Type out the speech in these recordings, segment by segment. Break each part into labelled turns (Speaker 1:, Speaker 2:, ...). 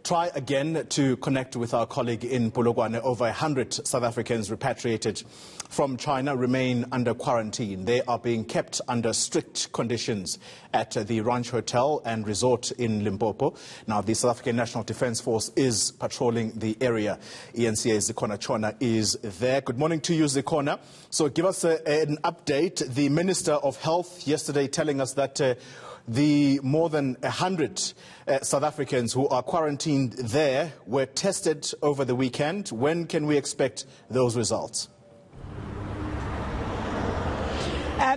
Speaker 1: try again to connect with our colleague in Polokwane. Over 100 South Africans repatriated from China remain under quarantine. They are being kept under strict conditions at the Ranch Hotel and Resort in Limpopo. Now, the South African National Defence Force is patrolling the area. ENCA's Zikona Chona is there. Good morning to you, Zikona. So give us an update. The Minister of Health yesterday telling us that the more than 100 South Africans who are quarantined there were tested over the weekend. When can we expect those results?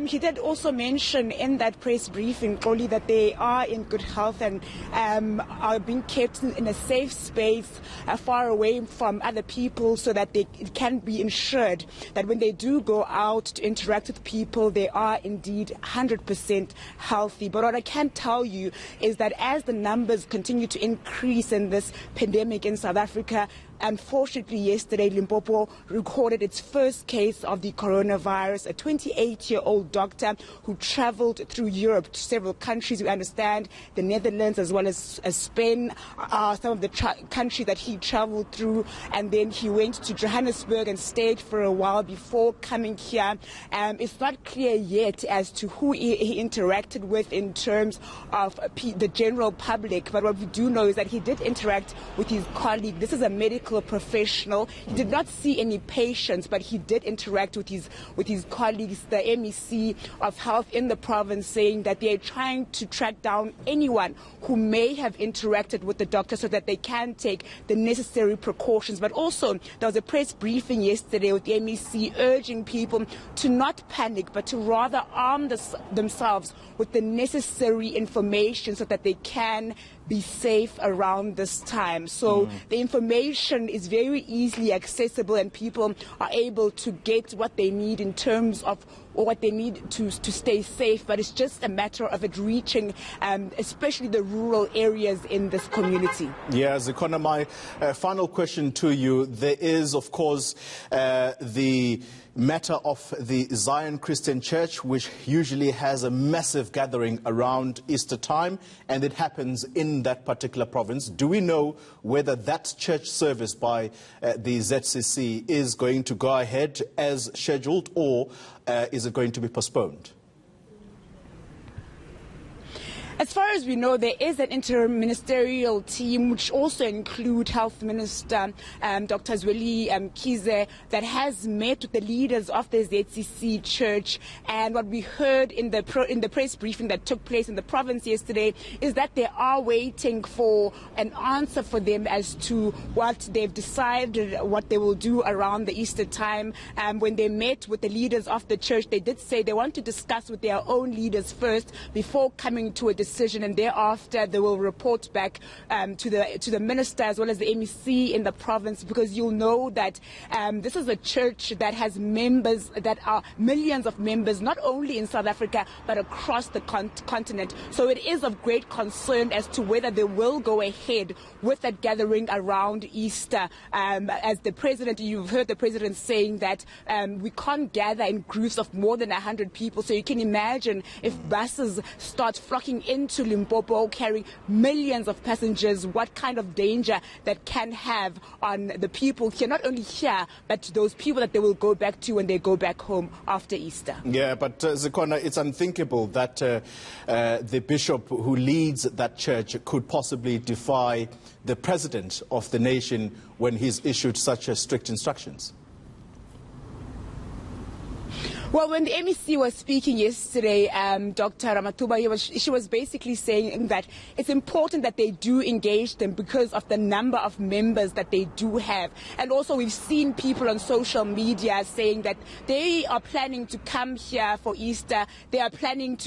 Speaker 2: He did also mention in that press briefing, Xoli, that they are in good health and are being kept in a safe space far away from other people so that it can be ensured that when they do go out to interact with people, they are indeed 100% healthy. But what I can tell you is that as the numbers continue to increase in this pandemic in South Africa, unfortunately, yesterday, Limpopo recorded its first case of the coronavirus, a 28-year-old doctor who traveled through Europe to several countries. We understand the Netherlands as well as Spain are some of the countries that he traveled through. And then he went to Johannesburg and stayed for a while before coming here. It's not clear yet as to who he interacted with in terms of the general public. But what we do know is that he did interact with his colleague. This is a medical professional. He did not see any patients, but he did interact with his colleagues, the MEC of Health in the province, saying that they are trying to track down anyone who may have interacted with the doctor so that they can take the necessary precautions. But also, there was a press briefing yesterday with the MEC urging people to not panic, but to rather arm themselves with the necessary information so that they can be safe around this time. So the information is very easily accessible and people are able to get what they need in terms of what they need to stay safe. But it's just a matter of it reaching especially the rural areas in this community.
Speaker 1: Yeah, Zikona, my final question to you. There is, of course, the matter of the Zion Christian Church, which usually has a massive gathering around Easter time, and it happens in that particular province. Do we know whether that church service by the ZCC is going to go ahead as scheduled, or is it going to be postponed?
Speaker 2: As far as we know, there is an interministerial team which also include Health Minister Dr. Zweli Kize that has met with the leaders of the ZCC Church. And what we heard in the press briefing that took place in the province yesterday is that they are waiting for an answer for them as to what they've decided, what they will do around the Easter time. When they met with the leaders of the church, they did say they want to discuss with their own leaders first before coming to a decision, and thereafter they will report back to the minister as well as the MEC in the province, because you'll know that this is a church that has members that are millions of members, not only in South Africa but across the continent. So it is of great concern as to whether they will go ahead with that gathering around Easter. As the president, you've heard the president saying that we can't gather in groups of more than 100 people. So you can imagine if buses start flocking into Limpopo carrying millions of passengers, what kind of danger that can have on the people here, not only here, but those people that they will go back to when they go back home after Easter.
Speaker 1: Yeah, but Zikona, it's unthinkable that the bishop who leads that church could possibly defy the president of the nation when he's issued such strict instructions.
Speaker 2: Well, when the MEC was speaking yesterday, Dr. Ramatuba, she was basically saying that it's important that they do engage them because of the number of members that they do have. And also we've seen people on social media saying that they are planning to come here for Easter. They are planning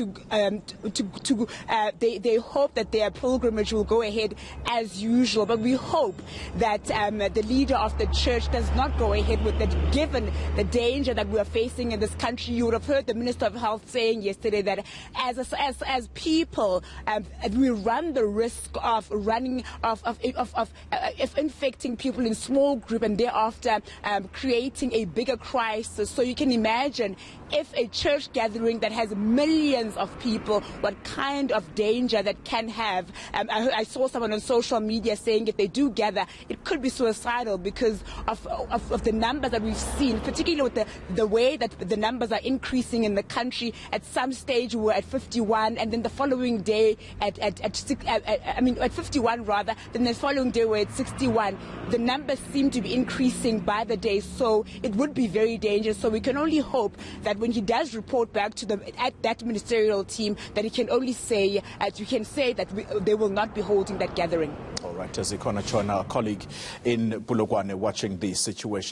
Speaker 2: they hope that their pilgrimage will go ahead as usual. But we hope that the leader of the church does not go ahead with that, given the danger that we are facing in this country. You would have heard the Minister of Health saying yesterday that as people, we run the risk of infecting people in small groups and thereafter creating a bigger crisis. So you can imagine if a church gathering that has millions of people, what kind of danger that can have. I saw someone on social media saying if they do gather, it could be suicidal because of the numbers that we've seen, particularly with the way that the numbers are increasing in the country. At some stage we were at 51, and then the following day at 51 rather, then the following day we're at 61. The numbers seem to be increasing by the day, so it would be very dangerous. So we can only hope that when he does report back to that ministerial team, that he can only say, we can say that they will not be holding that gathering.
Speaker 1: All right, Zikona Chona, our colleague in Polokwane, watching the situation.